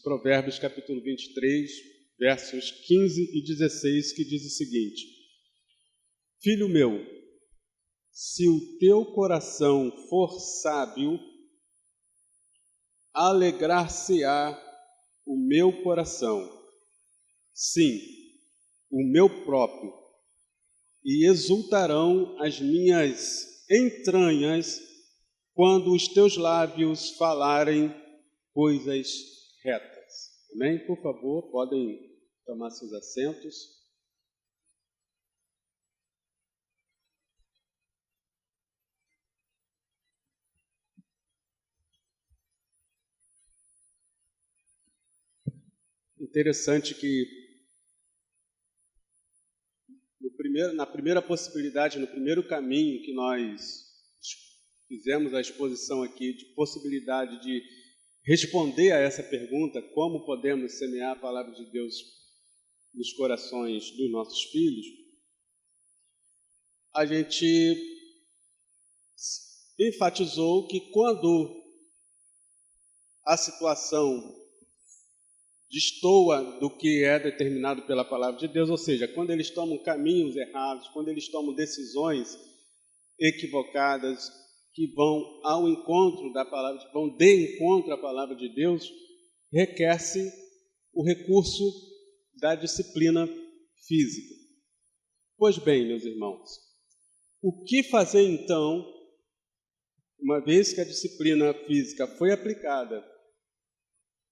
Provérbios capítulo 23, versos 15 e 16, que diz o seguinte: Filho meu, se o teu coração for sábio, alegrar-se-á o meu coração, sim, o meu próprio, e exultarão as minhas entranhas quando os teus lábios falarem coisas retas. Amém? Por favor, podem tomar seus assentos. Interessante que na primeira possibilidade, no primeiro caminho que nós fizemos a exposição aqui, de possibilidade de responder a essa pergunta, como podemos semear a palavra de Deus nos corações dos nossos filhos, a gente enfatizou que quando a situação destoa do que é determinado pela palavra de Deus, ou seja, quando eles tomam caminhos errados, quando eles tomam decisões equivocadas, que vão ao encontro da palavra, vão de encontro à palavra de Deus, requer-se o recurso da disciplina física. Pois bem, meus irmãos, o que fazer então, uma vez que a disciplina física foi aplicada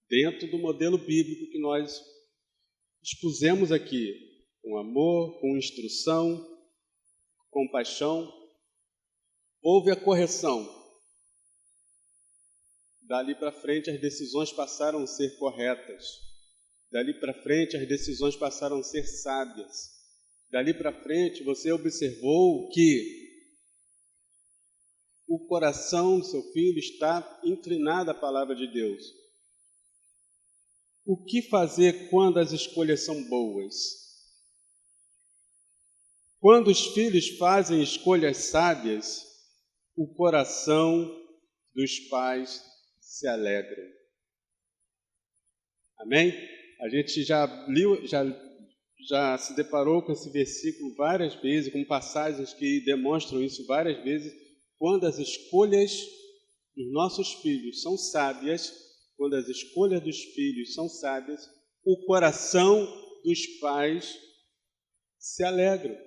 dentro do modelo bíblico que nós expusemos aqui, com amor, com instrução, compaixão, houve a correção. Dali para frente as decisões passaram a ser corretas. Dali para frente as decisões passaram a ser sábias. Dali para frente você observou que o coração do seu filho está inclinado à palavra de Deus. O que fazer quando as escolhas são boas? Quando os filhos fazem escolhas sábias, o coração dos pais se alegra. Amém? A gente já se deparou com esse versículo várias vezes, com passagens que demonstram isso várias vezes. Quando as escolhas dos nossos filhos são sábias, quando as escolhas dos filhos são sábias, o coração dos pais se alegra.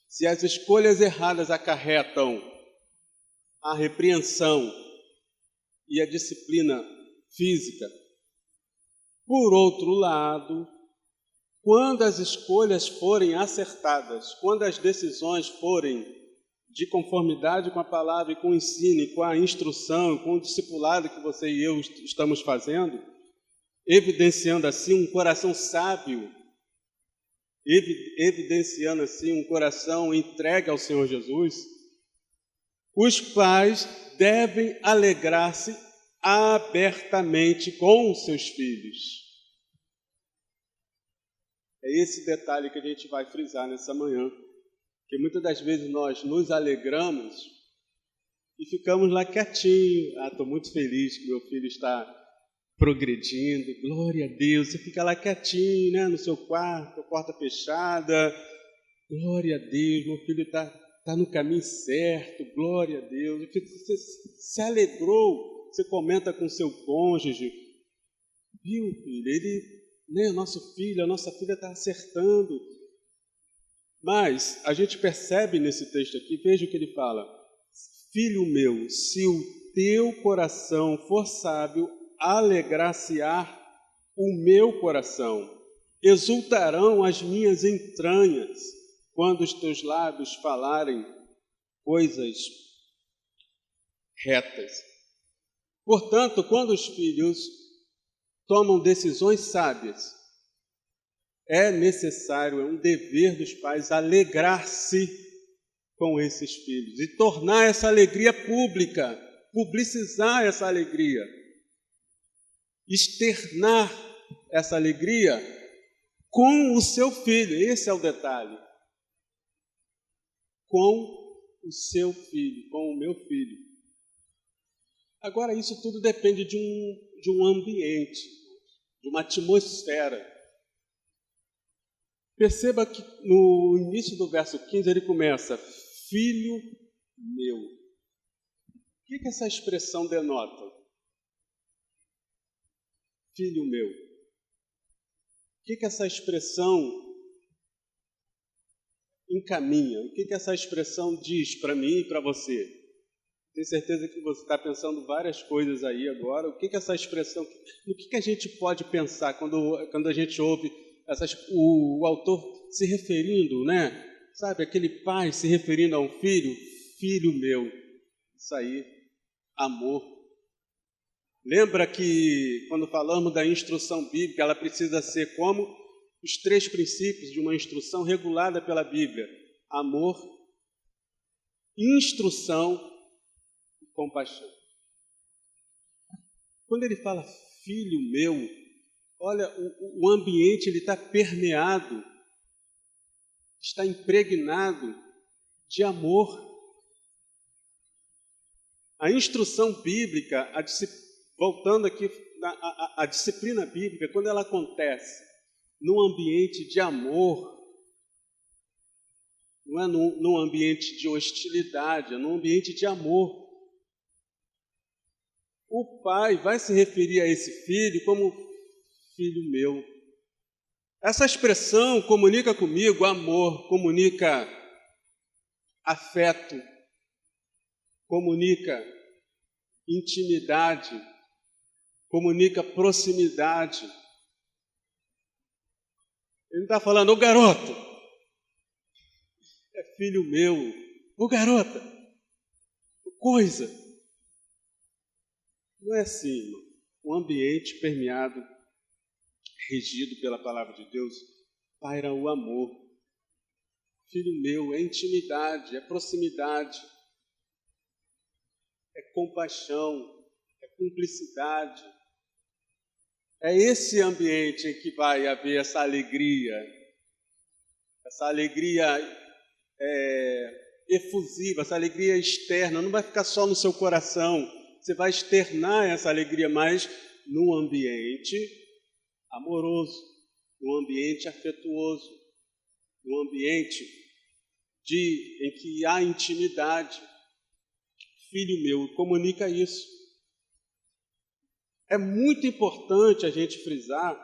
Se as escolhas erradas acarretam a repreensão e a disciplina física, por outro lado, quando as escolhas forem acertadas, quando as decisões forem de conformidade com a palavra e com o ensino, e com a instrução, com o discipulado que você e eu estamos fazendo, evidenciando assim um coração sábio, evidenciando assim um coração entregue ao Senhor Jesus, os pais devem alegrar-se abertamente com os seus filhos. É esse detalhe que a gente vai frisar nessa manhã, que muitas das vezes nós nos alegramos e ficamos lá quietinho. Estou muito feliz que meu filho está progredindo, glória a Deus. Você fica lá quietinho, né, no seu quarto, a porta fechada, glória a Deus, meu filho está no caminho certo, glória a Deus. Você se alegrou, você comenta com seu cônjuge, viu, filho, ele, né, nosso filho, a nossa filha está acertando. Mas a gente percebe nesse texto aqui, veja o que ele fala: Filho meu, se o teu coração for sábio, alegrar-se-á o meu coração, exultarão as minhas entranhas, quando os teus lábios falarem coisas retas. Portanto, quando os filhos tomam decisões sábias, é necessário, é um dever dos pais alegrar-se com esses filhos e tornar essa alegria pública, publicizar essa alegria, externar essa alegria com o seu filho. Esse é o detalhe. Com o seu filho, com o meu filho. Agora, isso tudo depende de um ambiente, de uma atmosfera. Perceba que no início do verso 15 ele começa, filho meu. O que essa expressão denota? Filho meu. O que essa expressão encaminha? O que essa expressão diz para mim e para você? Tenho certeza que você está pensando várias coisas aí agora. O que essa expressão... No que a gente pode pensar quando a gente ouve o autor se referindo, né? Sabe, aquele pai se referindo a um filho? Filho meu. Isso aí, amor. Lembra que quando falamos da instrução bíblica, ela precisa ser como os 3 princípios de uma instrução regulada pela Bíblia: amor, instrução e compaixão. Quando ele fala filho meu, olha, o ambiente ele está permeado, está impregnado de amor. A instrução bíblica, voltando aqui à disciplina bíblica, quando ela acontece num ambiente de amor, não é num ambiente de hostilidade, é num ambiente de amor. O pai vai se referir a esse filho como filho meu. Essa expressão comunica comigo amor, comunica afeto, comunica intimidade, comunica proximidade. Ele está falando, ô garoto, é filho meu, ô garota, coisa. Não é assim, irmão. Um ambiente permeado, regido pela palavra de Deus, paira o amor. Filho meu, é intimidade, é proximidade, é compaixão, é cumplicidade. É esse ambiente em que vai haver essa alegria efusiva, essa alegria externa. Não vai ficar só no seu coração, você vai externar essa alegria mais num ambiente amoroso, num ambiente afetuoso, num ambiente em que há intimidade. Filho meu, comunica isso. É muito importante a gente frisar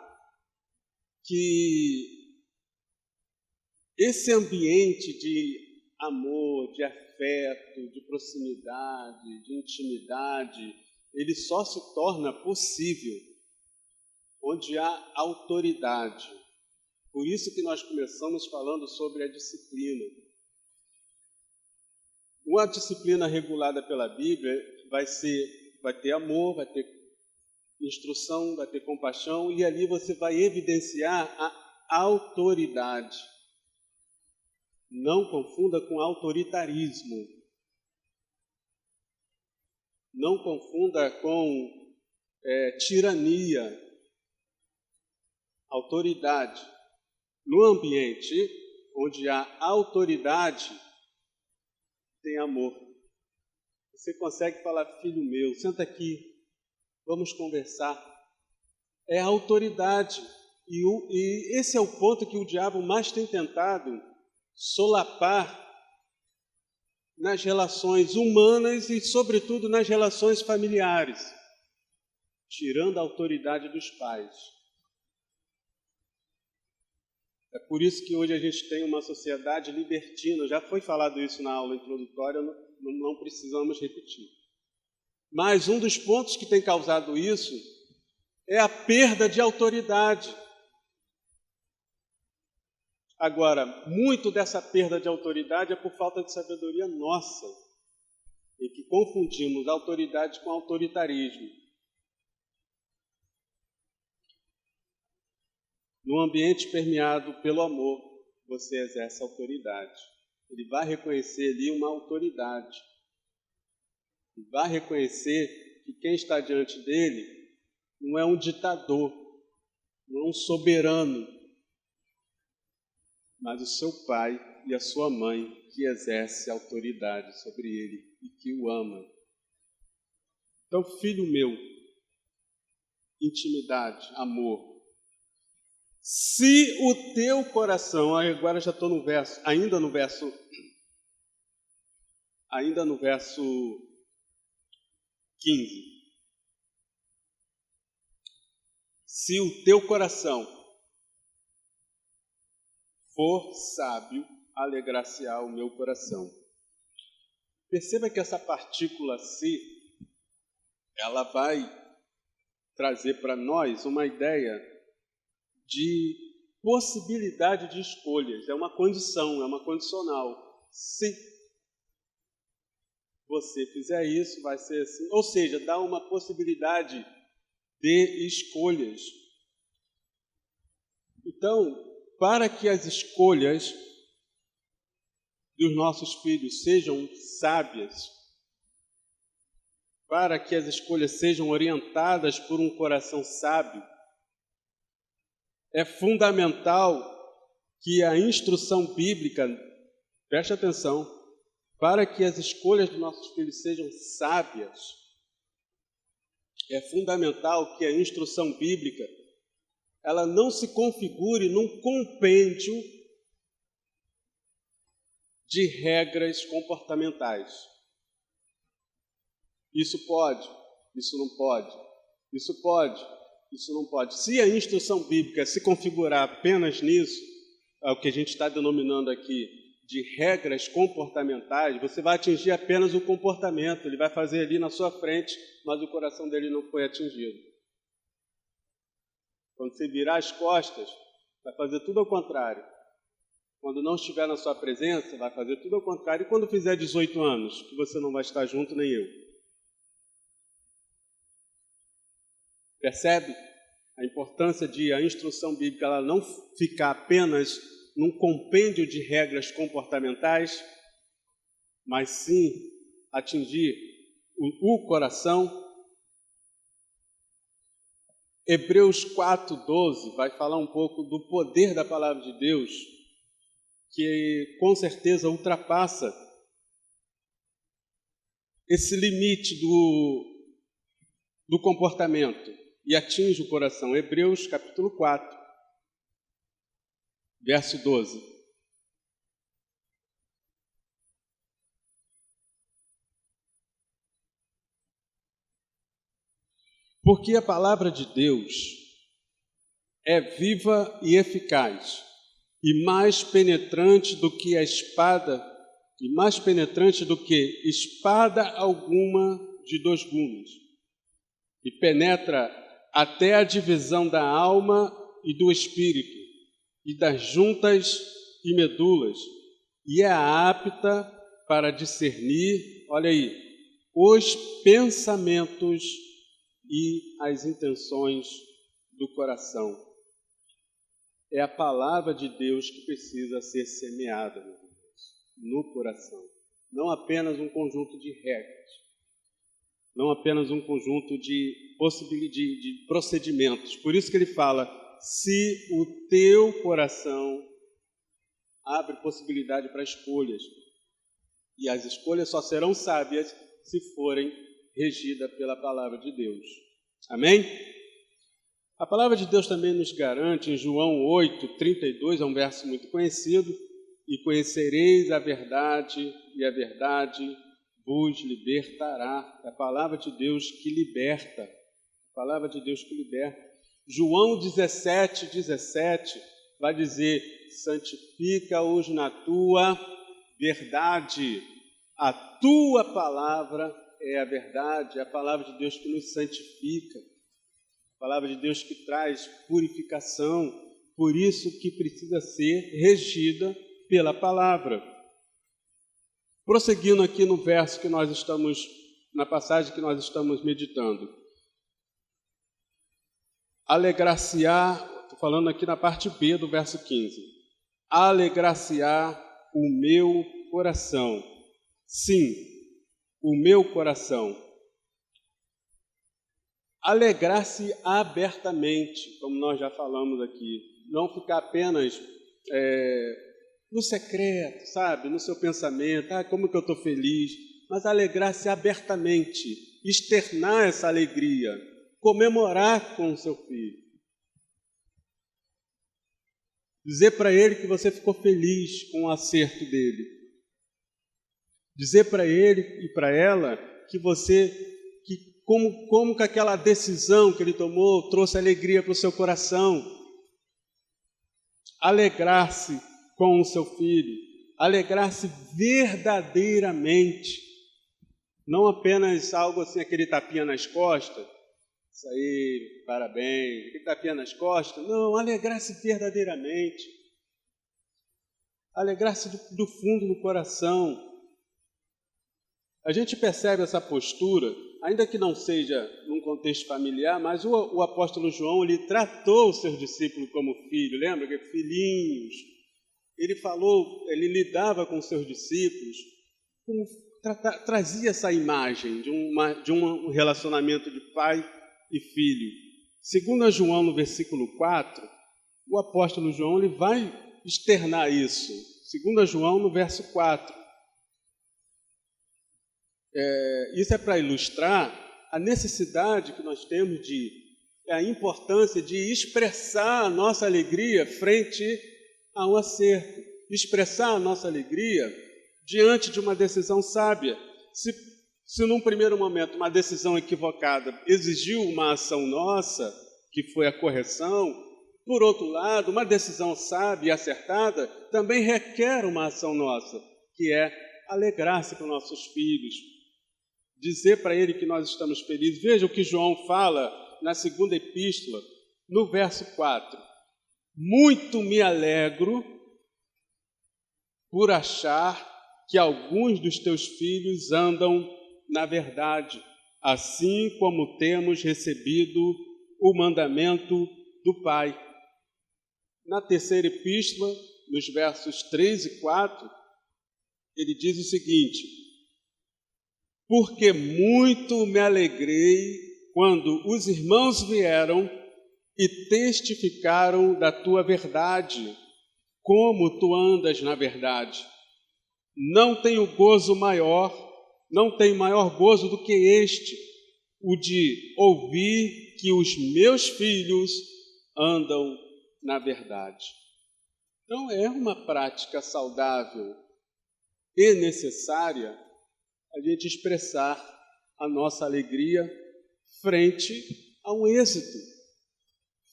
que esse ambiente de amor, de afeto, de proximidade, de intimidade, ele só se torna possível onde há autoridade. Por isso que nós começamos falando sobre a disciplina. Uma disciplina regulada pela Bíblia vai ter amor, vai ter instrução, vai ter compaixão, e ali você vai evidenciar a autoridade. Não confunda com autoritarismo. Não confunda com tirania. Autoridade. No ambiente onde há autoridade, tem amor. Você consegue falar, filho meu, senta aqui, vamos conversar. É a autoridade. E esse é o ponto que o diabo mais tem tentado solapar nas relações humanas e, sobretudo, nas relações familiares, tirando a autoridade dos pais. É por isso que hoje a gente tem uma sociedade libertina. Já foi falado isso na aula introdutória, não precisamos repetir. Mas um dos pontos que tem causado isso é a perda de autoridade. Agora, muito dessa perda de autoridade é por falta de sabedoria nossa, em que confundimos autoridade com autoritarismo. No ambiente permeado pelo amor, você exerce autoridade. Ele vai reconhecer ali uma autoridade. Ele vai reconhecer que quem está diante dele não é um ditador, não é um soberano, mas o seu pai e a sua mãe que exerce autoridade sobre ele e que o ama. Então, filho meu, intimidade, amor. Se o teu coração, agora já estou no verso, ainda no verso 15. Se o teu coração for sábio, alegrar-se-á o meu coração. Perceba que essa partícula se, ela vai trazer para nós uma ideia de possibilidade de escolhas. É uma condição, é uma condicional. Se você fizer isso, vai ser assim. Ou seja, dá uma possibilidade de escolhas. Então, para que as escolhas dos nossos filhos sejam sábias, para que as escolhas sejam orientadas por um coração sábio, é fundamental que a instrução bíblica, preste atenção, para que as escolhas dos nossos filhos sejam sábias, é fundamental que a instrução bíblica ela não se configure num compêndio de regras comportamentais. Isso pode, isso não pode, isso pode, isso não pode. Se a instrução bíblica se configurar apenas nisso, é o que a gente está denominando aqui de regras comportamentais, você vai atingir apenas o comportamento, ele vai fazer ali na sua frente, mas o coração dele não foi atingido. Quando você virar as costas, vai fazer tudo ao contrário. Quando não estiver na sua presença, vai fazer tudo ao contrário. E quando fizer 18 anos, que você não vai estar junto, nem eu. Percebe a importância de a instrução bíblica ela não ficar apenas num compêndio de regras comportamentais, mas sim atingir o coração. Hebreus 4:12 vai falar um pouco do poder da palavra de Deus, que com certeza ultrapassa esse limite do comportamento e atinge o coração. Hebreus capítulo 4, verso 12. Porque a palavra de Deus é viva e eficaz, e mais penetrante do que a espada, e mais penetrante do que espada alguma de dois gumes, e penetra até a divisão da alma e do espírito, e das juntas e medulas, e é apta para discernir, olha aí, os pensamentos e as intenções do coração. É a palavra de Deus que precisa ser semeada, meus irmãos, no coração. Não apenas um conjunto de regras, não apenas um conjunto de procedimentos. Por isso que ele fala, se o teu coração abre possibilidade para escolhas, e as escolhas só serão sábias se forem regida pela palavra de Deus. Amém? A palavra de Deus também nos garante, em João 8:32, é um verso muito conhecido, e conhecereis a verdade, e a verdade vos libertará. É a palavra de Deus que liberta. A palavra de Deus que liberta. João 17:17 vai dizer, santifica-os na tua verdade. A tua palavra é a verdade, é a palavra de Deus que nos santifica, a palavra de Deus que traz purificação, por isso que precisa ser regida pela palavra. Prosseguindo aqui no verso que nós estamos, na passagem que nós estamos meditando. Alegrar-se-á, estou falando aqui na parte B do verso 15. Alegrar-se-á o meu coração. Sim, o meu coração. Alegrar-se abertamente, como nós já falamos aqui. Não ficar apenas no secreto, sabe? No seu pensamento. Como que eu estou feliz. Mas alegrar-se abertamente. externar essa alegria, comemorar com o seu filho. Dizer para ele que você ficou feliz com o acerto dele. Dizer para ele e para ela que como que aquela decisão que ele tomou trouxe alegria para o seu coração. Alegrar-se com o seu filho, alegrar-se verdadeiramente, não apenas algo assim, aquele tapinha nas costas, isso aí, parabéns, aquele tapinha nas costas, não, alegrar-se verdadeiramente, alegrar-se do fundo do coração. A gente percebe essa postura, ainda que não seja num contexto familiar, mas o apóstolo João, ele tratou os seus discípulos como filho, lembra? Que filhinhos. Ele lidava com os seus discípulos, trazia essa imagem de um relacionamento de pai e filho. Segundo João, no versículo 4, o apóstolo João ele vai externar isso. Segundo João, no verso 4. Isso é para ilustrar a necessidade que nós temos a importância de expressar a nossa alegria frente a um acerto, expressar a nossa alegria diante de uma decisão sábia. Se num primeiro momento uma decisão equivocada exigiu uma ação nossa, que foi a correção, por outro lado, uma decisão sábia e acertada também requer uma ação nossa, que é alegrar-se com nossos filhos, dizer para ele que nós estamos felizes. Veja o que João fala na segunda epístola, no verso 4. Muito me alegro por achar que alguns dos teus filhos andam na verdade, assim como temos recebido o mandamento do Pai. Na terceira epístola, nos versos 3 e 4, ele diz o seguinte: porque muito me alegrei quando os irmãos vieram e testificaram da tua verdade, como tu andas na verdade. Não tenho maior gozo do que este, o de ouvir que os meus filhos andam na verdade. Então é uma prática saudável e necessária a gente expressar a nossa alegria frente a um êxito,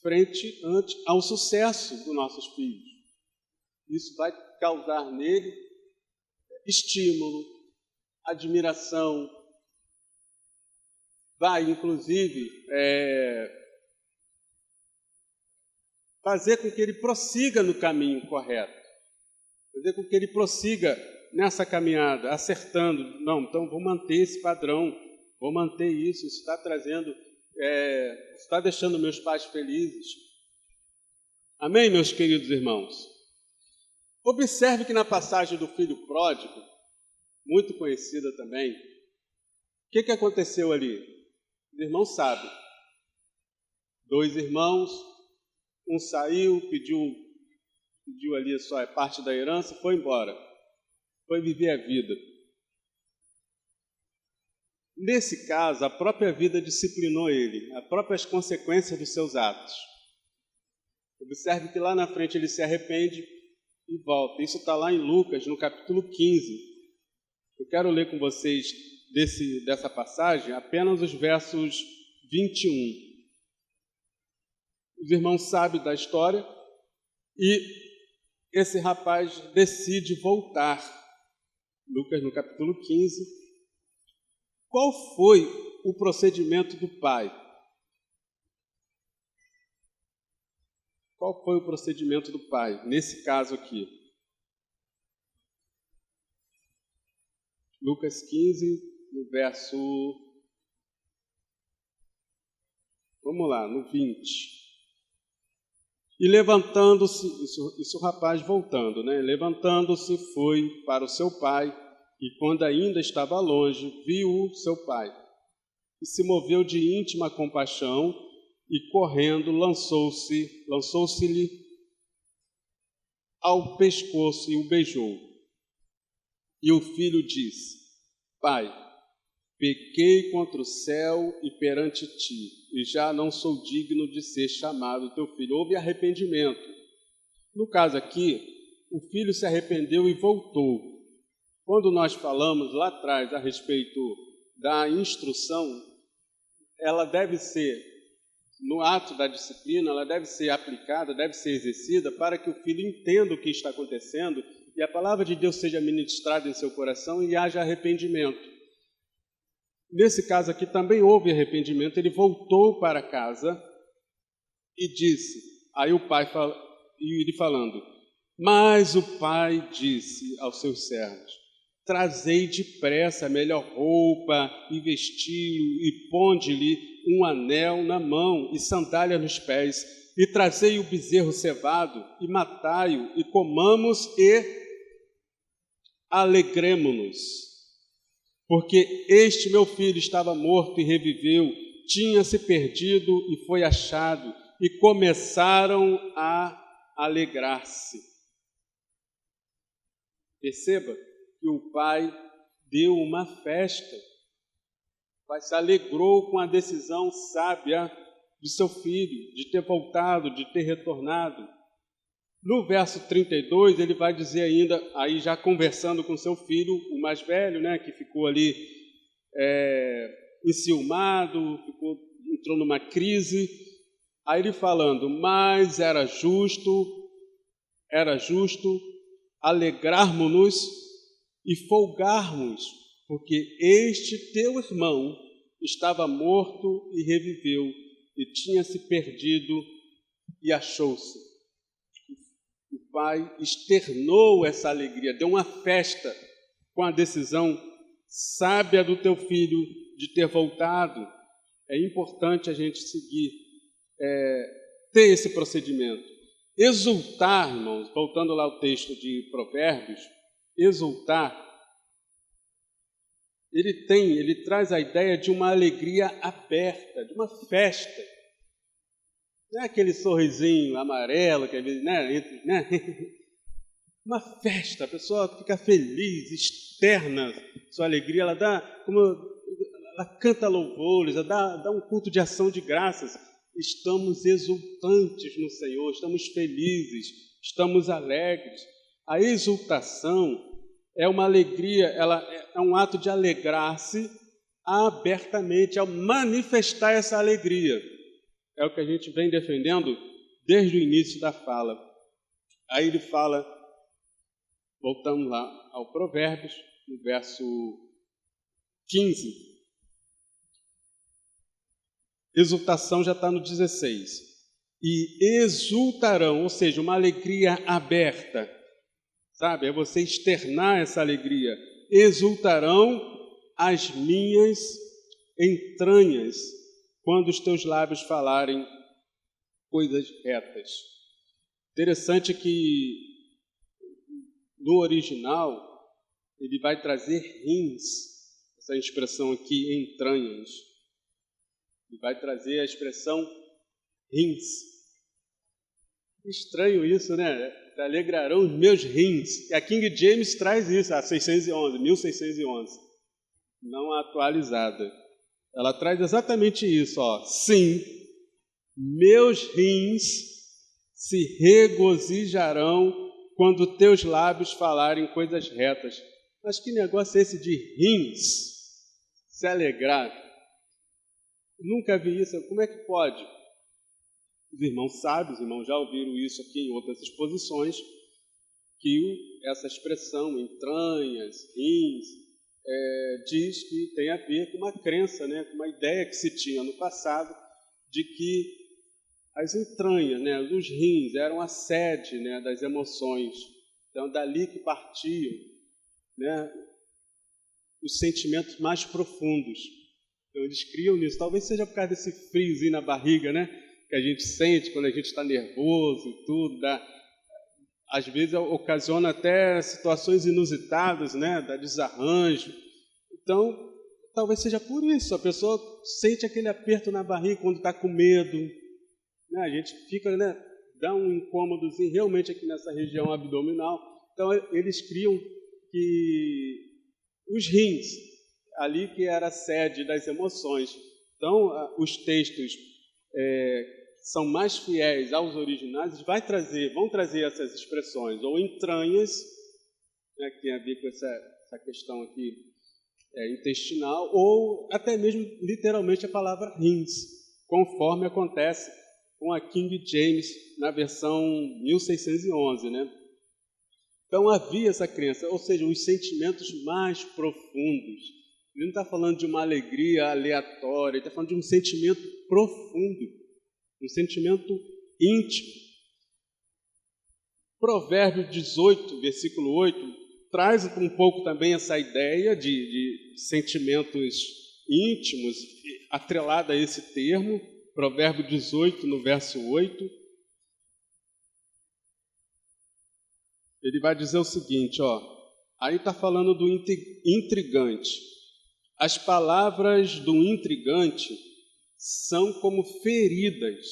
frente ao sucesso dos nossos filhos. Isso vai causar nele estímulo, admiração, vai inclusive fazer com que ele prossiga no caminho correto, fazer com que ele prossiga nessa caminhada, acertando. Não, então vou manter esse padrão, vou manter isso está trazendo, está deixando meus pais felizes. Amém, meus queridos irmãos? Observe que na passagem do filho pródigo, muito conhecida também, o que aconteceu ali? Os irmãos sabem. 2 irmãos, um saiu, pediu ali a sua parte da herança, foi embora. Foi viver a vida. Nesse caso, a própria vida disciplinou ele, as próprias consequências dos seus atos. Observe que lá na frente ele se arrepende e volta. Isso está lá em Lucas, no capítulo 15. Eu quero ler com vocês dessa passagem apenas os versos 21. Os irmãos sabem da história e esse rapaz decide voltar. Lucas, no capítulo 15. Qual foi o procedimento do pai? Qual foi o procedimento do pai, nesse caso aqui? Lucas 15, no verso... Vamos lá, no 20. E levantando-se, isso o rapaz voltando, né? Levantando-se, foi para o seu pai, e quando ainda estava longe, viu seu pai. E se moveu de íntima compaixão, e correndo lançou-se-lhe ao pescoço e o beijou. E o filho disse: Pai, pequei contra o céu e perante ti, e já não sou digno de ser chamado teu filho. Houve arrependimento. No caso aqui, o filho se arrependeu e voltou. Quando nós falamos lá atrás a respeito da instrução, ela deve ser, no ato da disciplina, ela deve ser aplicada, deve ser exercida para que o filho entenda o que está acontecendo e a palavra de Deus seja ministrada em seu coração e haja arrependimento. Nesse caso aqui também houve arrependimento, ele voltou para casa e disse, aí o pai, e ele falando, mas o pai disse aos seus servos, trazei depressa a melhor roupa e vesti-lo e ponde-lhe um anel na mão e sandália nos pés e trazei o bezerro cevado e matai-o e comamos e alegremo-nos. Porque este meu filho estava morto e reviveu, tinha-se perdido e foi achado, e começaram a alegrar-se. Perceba que o pai deu uma festa. O pai se alegrou com a decisão sábia do seu filho, de ter voltado, de ter retornado. No verso 32, ele vai dizer ainda, aí já conversando com seu filho, o mais velho, né, que ficou ali enciumado, entrou numa crise. Aí ele falando, mas era justo alegrarmos-nos e folgarmos, porque este teu irmão estava morto e reviveu, e tinha se perdido e achou-se. O pai externou essa alegria, deu uma festa com a decisão sábia do teu filho de ter voltado. É importante a gente seguir, ter esse procedimento. Exultar, irmãos, voltando lá ao texto de Provérbios, exultar, ele traz a ideia de uma alegria aberta, de uma festa. Não é aquele sorrisinho amarelo que às vezes, né? Uma festa, a pessoa fica feliz, externa sua alegria, ela canta louvores, ela dá um culto de ação de graças. Estamos exultantes no Senhor, estamos felizes, estamos alegres. A exultação é uma alegria, ela é um ato de alegrar-se abertamente, ao manifestar essa alegria. É o que a gente vem defendendo desde o início da fala. Aí ele fala, voltamos lá ao Provérbios, no verso 15. Exultação já está no 16. E exultarão, ou seja, uma alegria aberta. Sabe? É você externar essa alegria. Exultarão as minhas entranhas, quando os teus lábios falarem coisas retas. Interessante que no original ele vai trazer rins, essa expressão aqui, entranhas. Ele vai trazer a expressão rins. Estranho isso, né? Alegrarão os meus rins. E a King James traz isso, a 1611, não a atualizada. Ela traz exatamente isso, ó. Sim, meus rins se regozijarão quando teus lábios falarem coisas retas. Mas que negócio é esse de rins se alegrar? Nunca vi isso. Como é que pode? Os irmãos sábios, os irmãos já ouviram isso aqui em outras exposições, que essa expressão, entranhas, rins, diz que tem a ver com uma crença, né, com uma ideia que se tinha no passado de que as entranhas, né, os rins, eram a sede, né, das emoções. Então, dali que partiam, né, os sentimentos mais profundos. Então, eles criam nisso. Talvez seja por causa desse friozinho na barriga, né, que a gente sente quando a gente está nervoso e tudo. Às vezes ocasiona até situações inusitadas, né, da desarranjo. Então, talvez seja por isso. A pessoa sente aquele aperto na barriga quando está com medo. Né? A gente fica, né, dá um incômodozinho realmente aqui nessa região abdominal. Então, eles criam que os rins, ali que era a sede das emoções. Então, os textos são mais fiéis aos originais, vão trazer essas expressões, ou entranhas, né, que tem a ver com essa questão aqui intestinal, ou até mesmo literalmente a palavra rins, conforme acontece com a King James na versão 1611, né? Então havia essa crença, ou seja, os sentimentos mais profundos. Ele não está falando de uma alegria aleatória, ele está falando de um sentimento profundo, um sentimento íntimo. Provérbio 18, versículo 8, traz um pouco também essa ideia de sentimentos íntimos, atrelada a esse termo. Provérbio 18, no verso 8. Ele vai dizer o seguinte, aí está falando do intrigante. As palavras do intrigante são como feridas.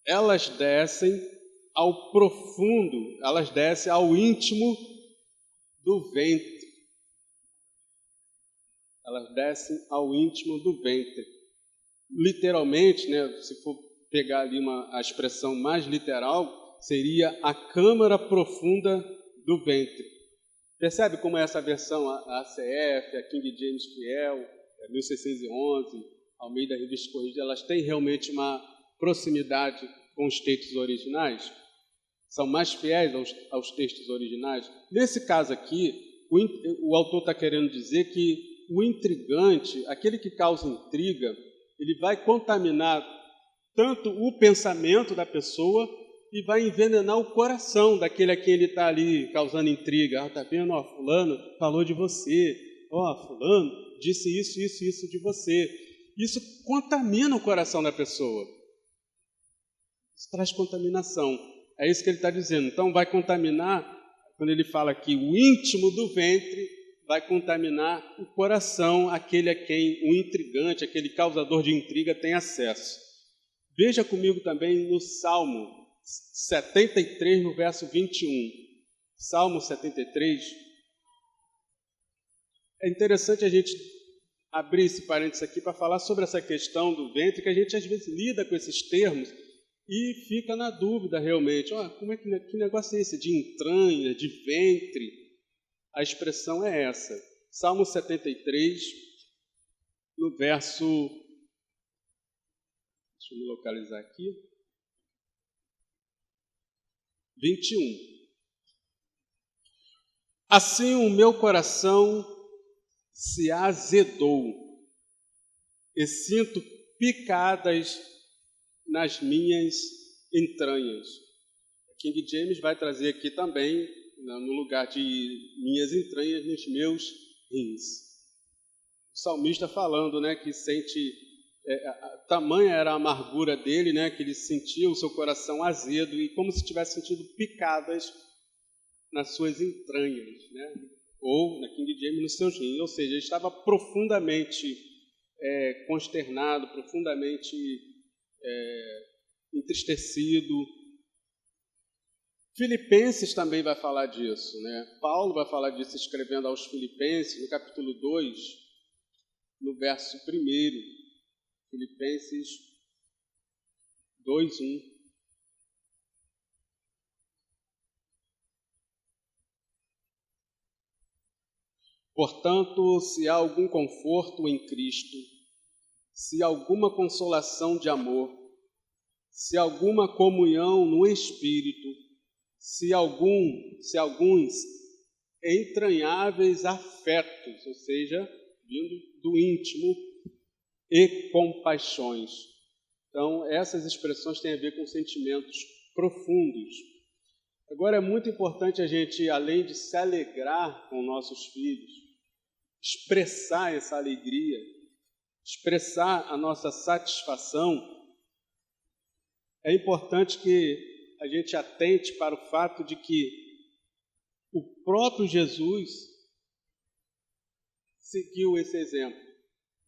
Elas descem ao profundo, elas descem ao íntimo do ventre. Elas descem ao íntimo do ventre. Literalmente, né, se for pegar ali a expressão mais literal, seria a câmara profunda do ventre. Percebe como é essa versão, a ACF, a King James Fiel, 1611, Almeida Revista Corrigida, elas têm realmente uma proximidade com os textos originais? São mais fiéis aos textos originais? Nesse caso aqui, o autor está querendo dizer que o intrigante, aquele que causa intriga, ele vai contaminar tanto o pensamento da pessoa e vai envenenar o coração daquele a quem ele está ali causando intriga. Está vendo? Fulano falou de você. Fulano disse isso de você. Isso contamina o coração da pessoa. Isso traz contaminação. É isso que ele está dizendo. Então, vai contaminar, quando ele fala aqui, o íntimo do ventre, vai contaminar o coração, aquele a quem o intrigante, aquele causador de intriga tem acesso. Veja comigo também no Salmo 73, no verso 21. Salmo 73. É interessante a gente abrir esse parênteses aqui para falar sobre essa questão do ventre, que a gente às vezes lida com esses termos e fica na dúvida realmente. Como é que negócio é esse de entranha, de ventre? A expressão é essa. Salmo 73, no verso... Deixa eu me localizar aqui. 21. Assim o meu coração se azedou e sinto picadas nas minhas entranhas. King James vai trazer aqui também, no lugar de minhas entranhas, nos meus rins. O salmista falando, né, que sente, tamanha era a amargura dele, né, que ele sentia o seu coração azedo e como se tivesse sentido picadas nas suas entranhas, né, ou na King James nos seus rins. Ou seja, ele estava profundamente consternado, profundamente entristecido. Filipenses também vai falar disso, né? Paulo vai falar disso escrevendo aos Filipenses, no capítulo 2, no verso 1. Filipenses 2:1. Portanto, se há algum conforto em Cristo, se há alguma consolação de amor, se há alguma comunhão no Espírito, se alguns entranháveis afetos, ou seja, vindo do íntimo, e compaixões. Então, essas expressões têm a ver com sentimentos profundos. Agora, é muito importante a gente, além de se alegrar com nossos filhos, expressar essa alegria, expressar a nossa satisfação. É importante que a gente atente para o fato de que o próprio Jesus seguiu esse exemplo.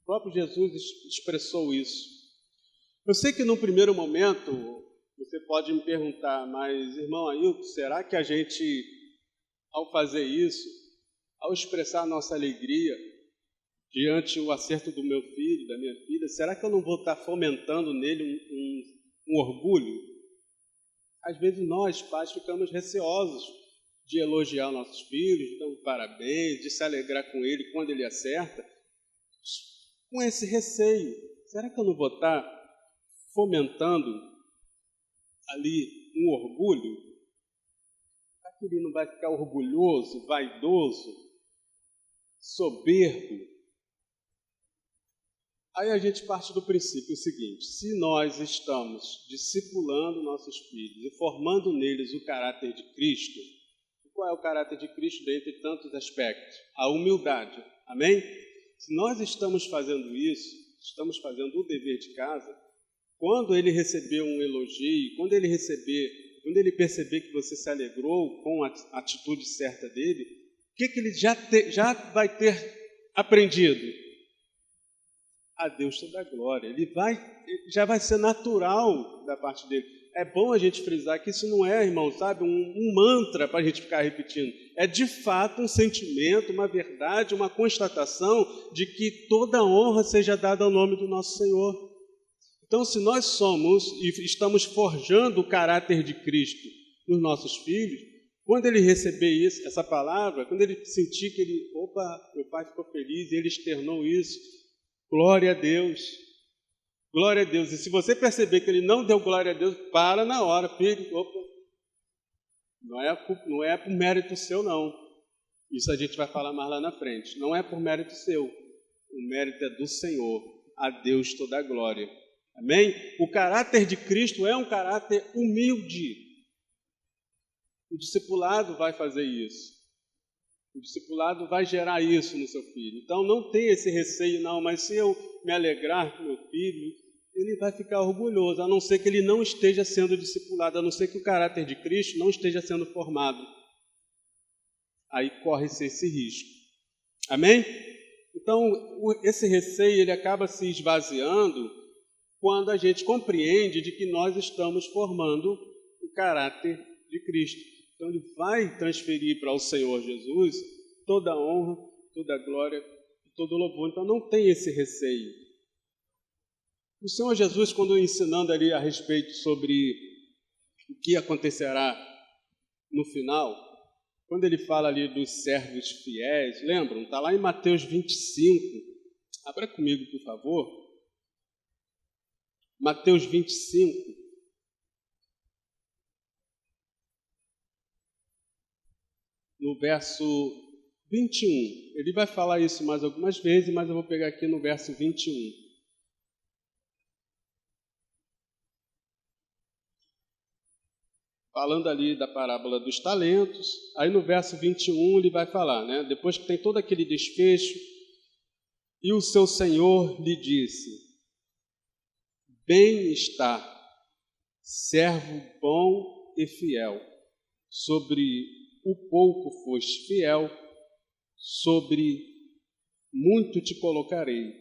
O próprio Jesus expressou isso. Eu sei que num primeiro momento você pode me perguntar, mas irmão Ailton, será que a gente, ao fazer isso, ao expressar a nossa alegria, diante do acerto do meu filho, da minha filha, será que eu não vou estar fomentando nele um orgulho? Às vezes nós, pais, ficamos receosos de elogiar nossos filhos, de dar um parabéns, de se alegrar com ele quando ele acerta, com esse receio. Será que eu não vou estar fomentando ali um orgulho? Será que ele não vai ficar orgulhoso, vaidoso, soberbo? Aí a gente parte do princípio seguinte: se nós estamos discipulando nossos filhos e formando neles o caráter de Cristo, qual é o caráter de Cristo dentre tantos aspectos? A humildade, amém? Se nós estamos fazendo isso, estamos fazendo o dever de casa, quando ele receber um elogio, quando ele perceber que você se alegrou com a atitude certa dele, o que ele já vai ter aprendido? A Deus toda a glória. Já vai ser natural da parte dele. É bom a gente frisar que isso não é, irmão, sabe, um mantra para a gente ficar repetindo. É de fato um sentimento, uma verdade, uma constatação de que toda honra seja dada ao nome do nosso Senhor. Então, se nós somos e estamos forjando o caráter de Cristo nos nossos filhos, quando ele receber essa palavra, quando ele sentir que meu pai ficou feliz e ele externou isso, glória a Deus, glória a Deus. E se você perceber que ele não deu glória a Deus, para na hora, não é por mérito seu, não. Isso a gente vai falar mais lá na frente. Não é por mérito seu, o mérito é do Senhor. A Deus toda a glória. Amém? O caráter de Cristo é um caráter humilde. O discipulado vai fazer isso. O discipulado vai gerar isso no seu filho. Então, não tem esse receio, não, mas se eu me alegrar com meu filho, ele vai ficar orgulhoso, a não ser que ele não esteja sendo discipulado, a não ser que o caráter de Cristo não esteja sendo formado. Aí corre-se esse risco. Amém? Então, esse receio, ele acaba se esvaziando quando a gente compreende de que nós estamos formando o caráter de Cristo. Então, ele vai transferir para o Senhor Jesus toda a honra, toda a glória e todo o louvor. Então, não tem esse receio. O Senhor Jesus, quando ensinando ali a respeito sobre o que acontecerá no final, quando ele fala ali dos servos fiéis, lembram? Está lá em Mateus 25. Abra comigo, por favor. Mateus 25. No verso 21. Ele vai falar isso mais algumas vezes, mas eu vou pegar aqui no verso 21. Falando ali da parábola dos talentos, aí no verso 21 ele vai falar, né? Depois que tem todo aquele desfecho, e o seu senhor lhe disse: bem está, servo bom e fiel, sobre o pouco foste fiel, sobre muito te colocarei,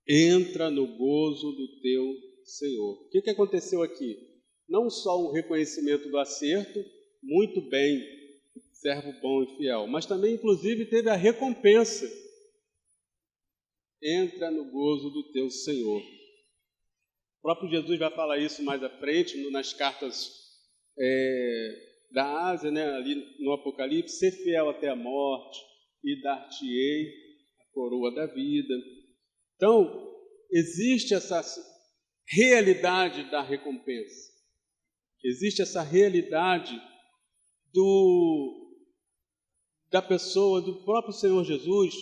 entra no gozo do teu Senhor. O que aconteceu aqui? Não só o reconhecimento do acerto, muito bem, servo bom e fiel, mas também, inclusive, teve a recompensa. Entra no gozo do teu Senhor. O próprio Jesus vai falar isso mais à frente, nas cartas da Ásia, né, ali no Apocalipse: ser fiel até a morte e dar-te-ei a coroa da vida. Então, existe essa realidade da recompensa. Existe essa realidade da pessoa, do próprio Senhor Jesus,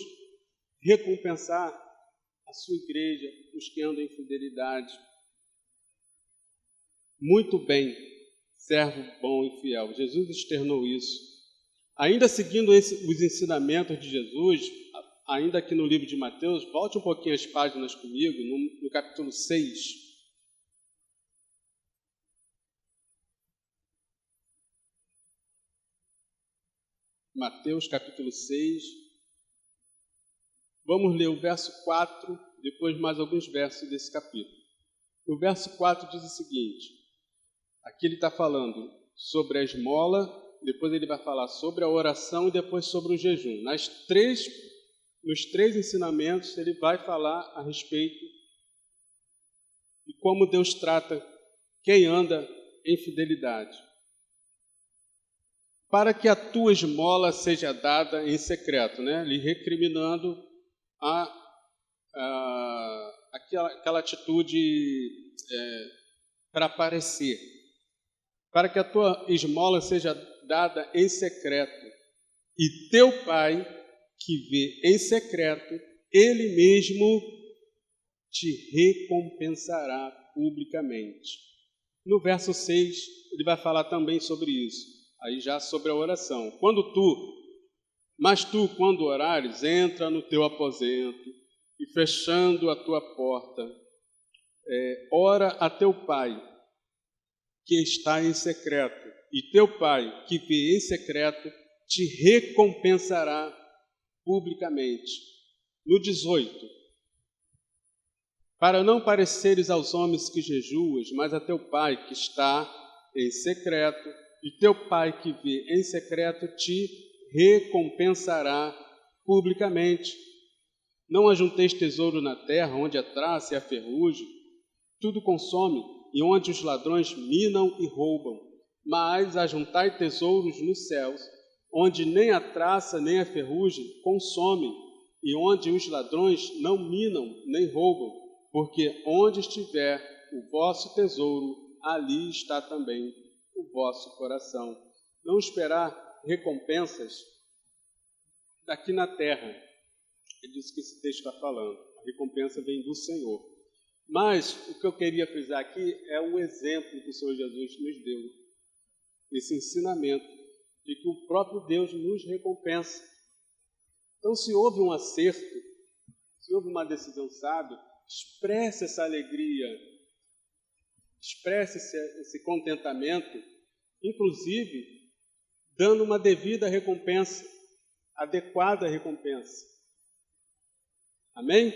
recompensar a sua igreja, os que andam em fidelidade. Muito bem, servo bom e fiel. Jesus externou isso. Ainda seguindo os ensinamentos de Jesus, ainda aqui no livro de Mateus, volte um pouquinho as páginas comigo, no capítulo 6. Mateus capítulo 6. Vamos ler o verso 4, depois mais alguns versos desse capítulo. O verso 4 diz o seguinte: aqui ele está falando sobre a esmola, depois ele vai falar sobre a oração e depois sobre o jejum. Nas três nos 3 ensinamentos, ele vai falar a respeito de como Deus trata quem anda em fidelidade. Para que a tua esmola seja dada em secreto, né? Lhe recriminando aquela atitude para aparecer. Para que a tua esmola seja dada em secreto, e teu Pai, que vê em secreto, Ele mesmo te recompensará publicamente. No verso 6, ele vai falar também sobre isso, aí já sobre a oração. Mas tu, quando orares, entra no teu aposento, e fechando a tua porta, ora a teu Pai, que está em secreto, e teu Pai, que vê em secreto, te recompensará publicamente. No 18, para não pareceres aos homens que jejuas, mas a teu Pai que está em secreto, e teu Pai que vê em secreto te recompensará publicamente. Não ajunteis tesouro na terra, onde a traça e a ferrugem tudo consome, e onde os ladrões minam e roubam, mas ajuntai tesouros nos céus, onde nem a traça nem a ferrugem consomem, e onde os ladrões não minam nem roubam, porque onde estiver o vosso tesouro, ali está também o vosso coração. Não esperar recompensas daqui na terra. É disso que esse texto está falando. A recompensa vem do Senhor. Mas o que eu queria frisar aqui é o exemplo que o Senhor Jesus nos deu. Esse ensinamento de que o próprio Deus nos recompensa. Então, se houve um acerto, se houve uma decisão sábia, expresse essa alegria, expresse esse contentamento, inclusive dando uma devida recompensa, adequada recompensa. Amém?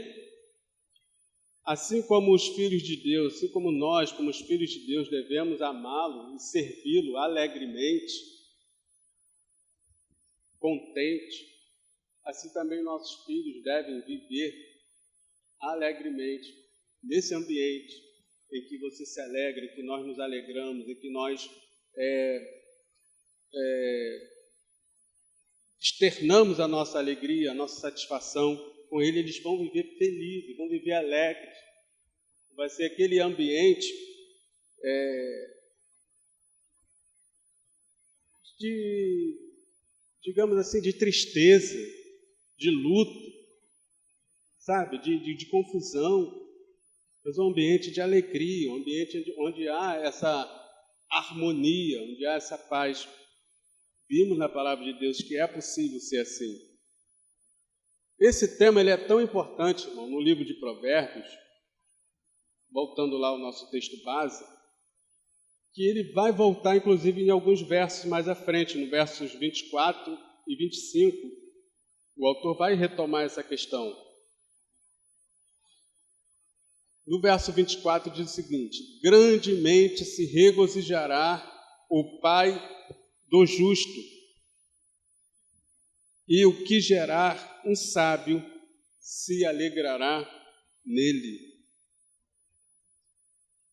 Assim como os filhos de Deus, assim como nós, como os filhos de Deus, devemos amá-lo e servi-lo alegremente, contente, assim também nossos filhos devem viver alegremente nesse ambiente em que você se alegra, em que nós nos alegramos, em que nós externamos a nossa alegria, a nossa satisfação. Com ele eles vão viver felizes, vão viver alegres. Vai ser aquele ambiente digamos assim, de tristeza, de luto, sabe, de confusão, mas um ambiente de alegria, um ambiente onde há essa harmonia, onde há essa paz. Vimos na palavra de Deus que é possível ser assim. Esse tema ele é tão importante, irmão, no livro de Provérbios, voltando lá ao nosso texto base, que ele vai voltar, inclusive, em alguns versos mais à frente, no versos 24 e 25, o autor vai retomar essa questão. No verso 24 diz o seguinte: grandemente se regozijará o Pai do justo, e o que gerar um sábio se alegrará nele.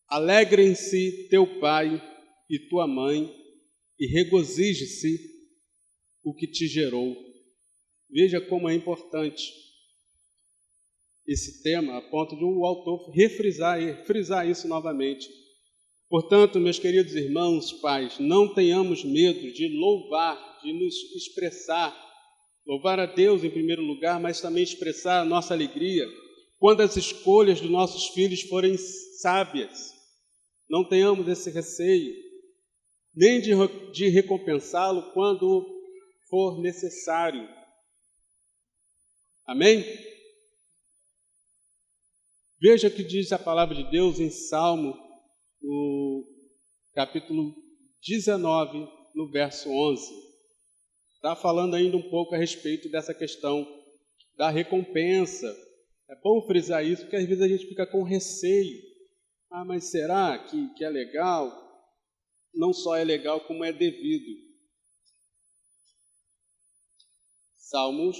Alegrem-se teu pai e tua mãe, e regozije-se o que te gerou. Veja como é importante esse tema, a ponto de o autor frisar isso novamente. Portanto, meus queridos irmãos, pais, não tenhamos medo de louvar, de nos expressar, louvar a Deus em primeiro lugar, mas também expressar a nossa alegria quando as escolhas dos nossos filhos forem sábias. Não tenhamos esse receio, nem de recompensá-lo quando for necessário. Amém? Veja o que diz a palavra de Deus em Salmo, no capítulo 19, no verso 11. Está falando ainda um pouco a respeito dessa questão da recompensa. É bom frisar isso, porque às vezes a gente fica com receio. Ah, mas será que é legal? Não só é legal, como é devido. Salmos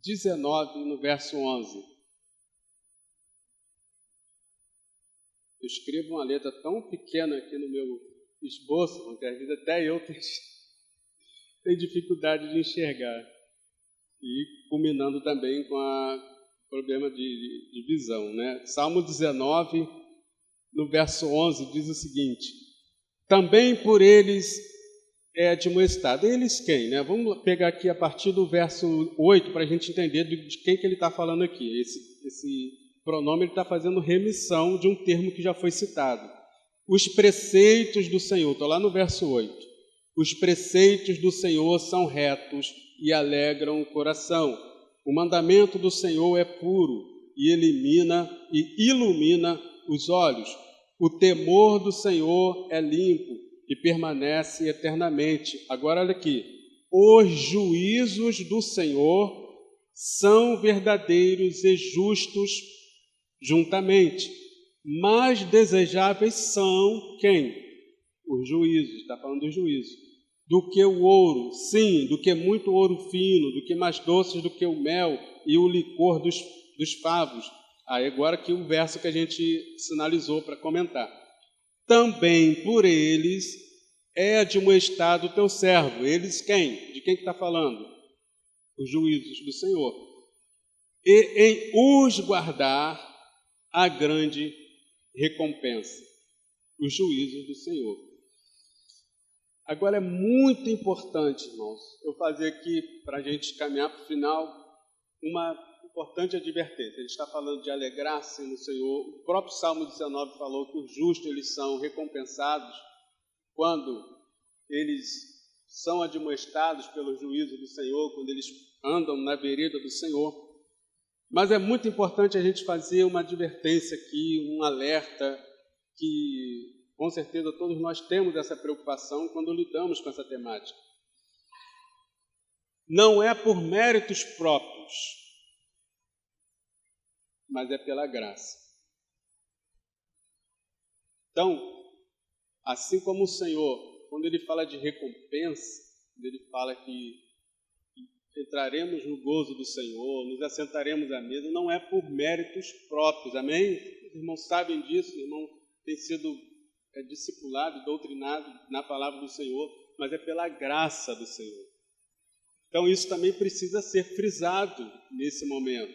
19, no verso 11. Eu escrevo uma letra tão pequena aqui no meu esboço, que às vezes até eu tenho dificuldade de enxergar. E culminando também com o problema de visão, né? Salmo 19, no verso 11, diz o seguinte: também por eles é admoestado. Eles quem, né? Vamos pegar aqui a partir do verso 8 para a gente entender de quem que ele está falando aqui. Esse pronome está fazendo remissão de um termo que já foi citado. Os preceitos do Senhor, estou lá no verso 8. Os preceitos do Senhor são retos e alegram o coração. O mandamento do Senhor é puro e ilumina os olhos. O temor do Senhor é limpo e permanece eternamente. Agora olha aqui. Os juízos do Senhor são verdadeiros e justos juntamente, mais desejáveis são quem? Os juízos, está falando do juízo. Do que o ouro, sim, do que muito ouro fino, do que mais doces do que o mel e o licor dos favos. Aí agora aqui o verso que a gente sinalizou para comentar. Também por eles é admoestado o teu servo. Eles quem? De quem que está falando? Os juízos do Senhor. E em os guardar a grande recompensa. Os juízos do Senhor. Agora é muito importante, irmãos, eu fazer aqui, para a gente caminhar para o final, uma importante advertência. A gente está falando de alegrar-se no Senhor. O próprio Salmo 19 falou que os justos eles são recompensados quando eles são admoestados pelo juízo do Senhor, quando eles andam na vereda do Senhor. Mas é muito importante a gente fazer uma advertência aqui, um alerta, que com certeza todos nós temos essa preocupação quando lidamos com essa temática. Não é por méritos próprios, mas é pela graça. Então, assim como o Senhor, quando Ele fala de recompensa, quando Ele fala que entraremos no gozo do Senhor, nos assentaremos à mesa, não é por méritos próprios, amém? Os irmãos sabem disso, o irmão tem sido discipulado e doutrinado na palavra do Senhor, mas é pela graça do Senhor. Então isso também precisa ser frisado nesse momento.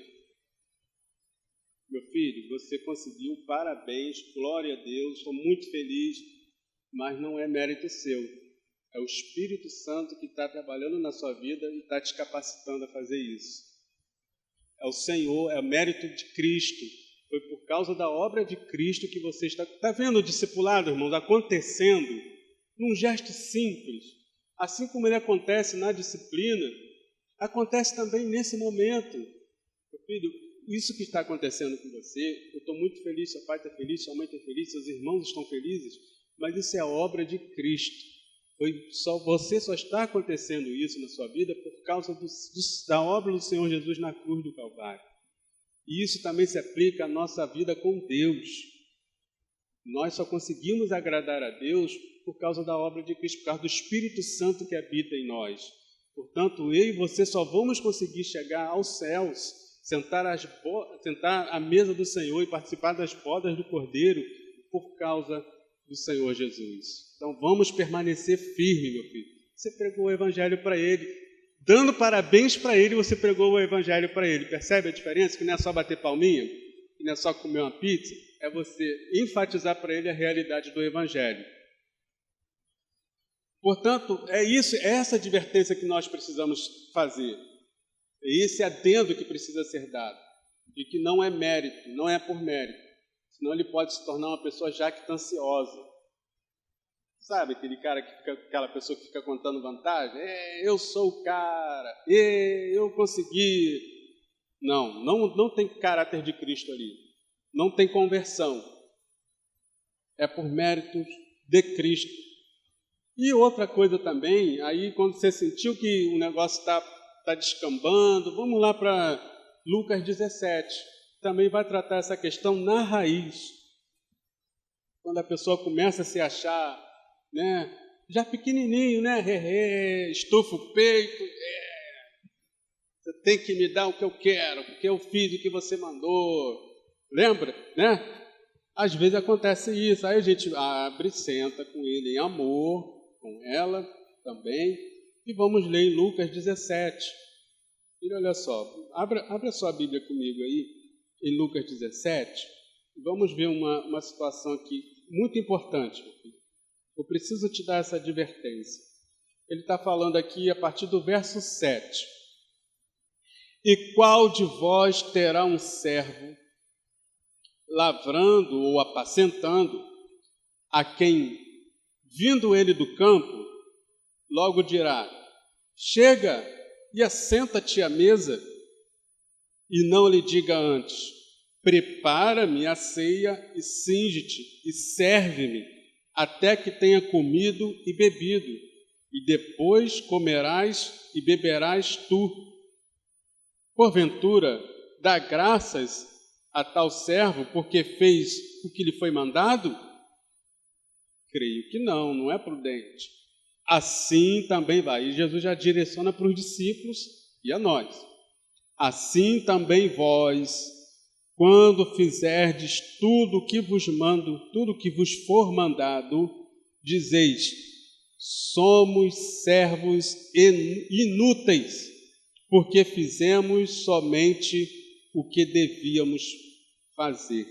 Meu filho, você conseguiu, parabéns, glória a Deus, estou muito feliz, mas não é mérito seu. É o Espírito Santo que está trabalhando na sua vida e está te capacitando a fazer isso. É o Senhor, é o mérito de Cristo. Foi por causa da obra de Cristo que você está vendo o discipulado, irmãos, acontecendo num gesto simples. Assim como ele acontece na disciplina, acontece também nesse momento. Meu filho, isso que está acontecendo com você, eu estou muito feliz, seu pai está feliz, sua mãe está feliz, seus irmãos estão felizes, mas isso é a obra de Cristo. Você só está acontecendo isso na sua vida por causa da obra do Senhor Jesus na cruz do Calvário. E isso também se aplica à nossa vida com Deus. Nós só conseguimos agradar a Deus por causa da obra de Cristo, por causa do Espírito Santo que habita em nós. Portanto, eu e você só vamos conseguir chegar aos céus, sentar à mesa do Senhor e participar das bodas do Cordeiro por causa do Senhor Jesus. Então vamos permanecer firme, meu filho. Você pregou o Evangelho para ele, dando parabéns para ele, você pregou o Evangelho para ele. Percebe a diferença? Que não é só bater palminha, que não é só comer uma pizza, é você enfatizar para ele a realidade do Evangelho. Portanto, é essa advertência que nós precisamos fazer. É esse adendo que precisa ser dado, de que não é mérito, não é por mérito. Senão ele pode se tornar uma pessoa jactanciosa. Sabe aquela pessoa que fica contando vantagem? Eu sou o cara, eu consegui. Não tem caráter de Cristo ali. Não tem conversão. É por méritos de Cristo. E outra coisa também, aí quando você sentiu que o negócio está descambando, vamos lá para Lucas 17. Também vai tratar essa questão na raiz. Quando a pessoa começa a se achar, né, já pequenininho, né, estufa o peito, Você tem que me dar o que eu quero, porque eu fiz o que você mandou. Lembra, né? Às vezes acontece isso, aí a gente abre, senta com ele em amor, com ela também, e vamos ler em Lucas 17. E olha só, abra sua Bíblia comigo aí, em Lucas 17, e vamos ver uma situação aqui muito importante. Eu preciso te dar essa advertência. Ele está falando aqui a partir do verso 7. E qual de vós terá um servo lavrando ou apacentando, a quem, vindo ele do campo, logo dirá: chega e assenta-te à mesa, e não lhe diga antes: prepara-me a ceia e cinge-te e serve-me, até que tenha comido e bebido, e depois comerás e beberás tu. Porventura, dá graças a tal servo porque fez o que lhe foi mandado? Creio que não é prudente. Assim também vai. E Jesus já direciona para os discípulos e a nós. Assim também vós, quando fizerdes tudo o que vos mando, tudo o que vos for mandado, dizeis: somos servos inúteis, porque fizemos somente o que devíamos fazer.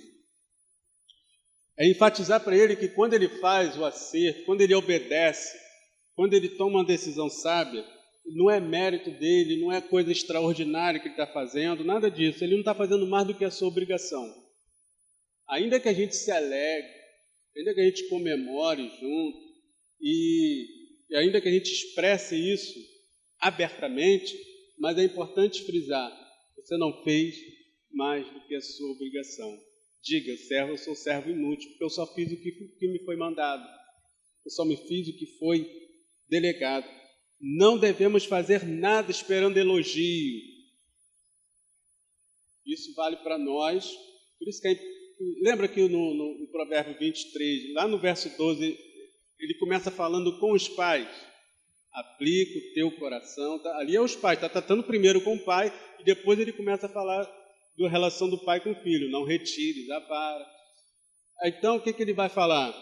É enfatizar para ele que quando ele faz o acerto, quando ele obedece, quando ele toma uma decisão sábia, não é mérito dele, não é coisa extraordinária que ele está fazendo, nada disso. Ele não está fazendo mais do que a sua obrigação. Ainda que a gente se alegre, ainda que a gente comemore junto, e ainda que a gente expresse isso abertamente, mas é importante frisar: você não fez mais do que a sua obrigação. Diga: eu sou servo inútil, porque eu só fiz o que me foi mandado. Eu só me fiz o que foi delegado. Não devemos fazer nada esperando elogio. Isso vale para nós. Por isso que lembra que no Provérbio 23, lá no verso 12, ele começa falando com os pais. Aplica o teu coração. Tá? Ali é os pais. Está tratando primeiro com o pai e depois ele começa a falar da relação do pai com o filho. Não retire, para. Então, o que ele vai falar?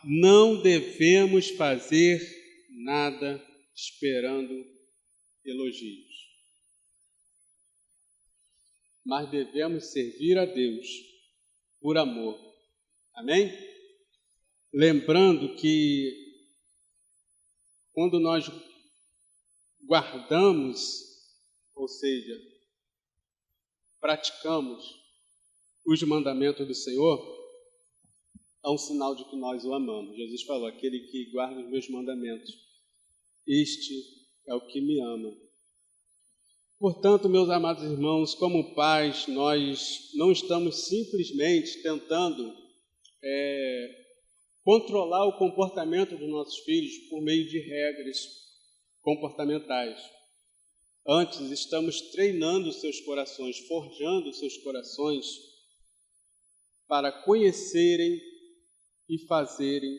Não devemos fazer nada esperando elogios, mas devemos servir a Deus por amor. Amém? Lembrando que quando nós guardamos, ou seja, praticamos os mandamentos do Senhor, é um sinal de que nós o amamos. Jesus falou: aquele que guarda os meus mandamentos, este é o que me ama. Portanto, meus amados irmãos, como pais, nós não estamos simplesmente tentando controlar o comportamento dos nossos filhos por meio de regras comportamentais. Antes, estamos treinando os seus corações, forjando os seus corações para conhecerem e fazerem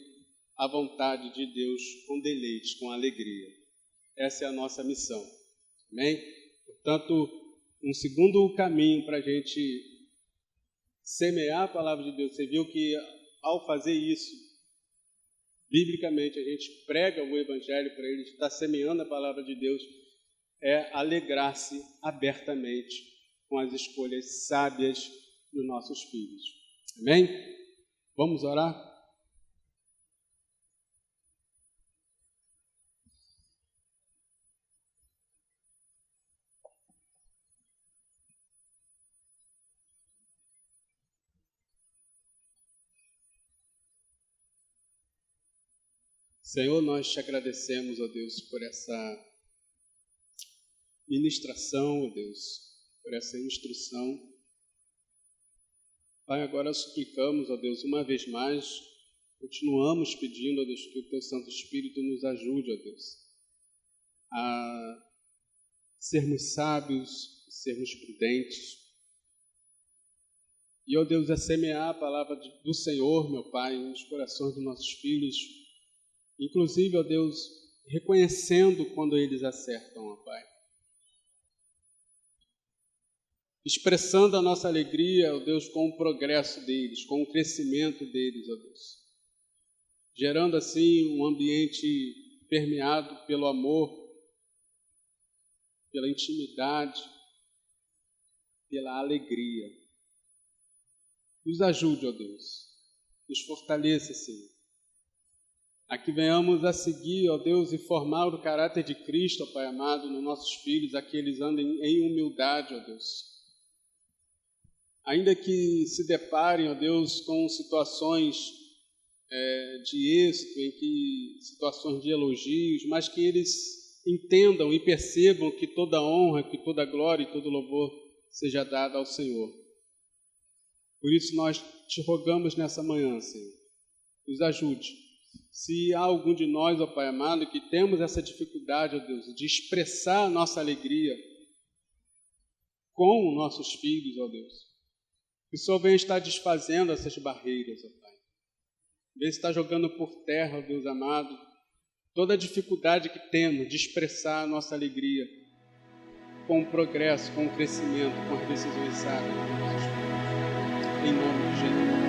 a vontade de Deus com deleite, com alegria. Essa é a nossa missão. Amém? Portanto, um segundo caminho para a gente semear a palavra de Deus. Você viu que ao fazer isso, biblicamente, a gente prega o Evangelho para eles, está semeando a palavra de Deus, é alegrar-se abertamente com as escolhas sábias dos nossos filhos. Amém? Vamos orar? Senhor, nós te agradecemos, ó Deus, por essa ministração, ó Deus, por essa instrução. Pai, agora suplicamos, ó Deus, uma vez mais, continuamos pedindo, ó Deus, que o Teu Santo Espírito nos ajude, ó Deus, a sermos sábios, sermos prudentes. E, ó Deus, a semear a palavra do Senhor, meu Pai, nos corações dos nossos filhos, inclusive, ó Deus, reconhecendo quando eles acertam, ó Pai. expressando a nossa alegria, ó Deus, com o progresso deles, com o crescimento deles, ó Deus. Gerando assim um ambiente permeado pelo amor, pela intimidade, pela alegria. Nos ajude, ó Deus, nos fortaleça, Senhor. A que venhamos a seguir, ó Deus, e formar o caráter de Cristo, ó Pai amado, nos nossos filhos, a que eles andem em humildade, ó Deus. Ainda que se deparem, ó Deus, com situações de êxito, situações de elogios, mas que eles entendam e percebam que toda honra, que toda glória e todo louvor seja dado ao Senhor. Por isso nós te rogamos nessa manhã, Senhor, nos ajude. Se há algum de nós, ó Pai amado, que temos essa dificuldade, ó Deus, de expressar a nossa alegria com nossos filhos, ó Deus, que o Senhor venha estar desfazendo essas barreiras, ó Pai. Venha estar jogando por terra, ó Deus amado, toda a dificuldade que temos de expressar a nossa alegria com o progresso, com o crescimento, com as decisões sábias dos nossos filhos. Em nome de Jesus.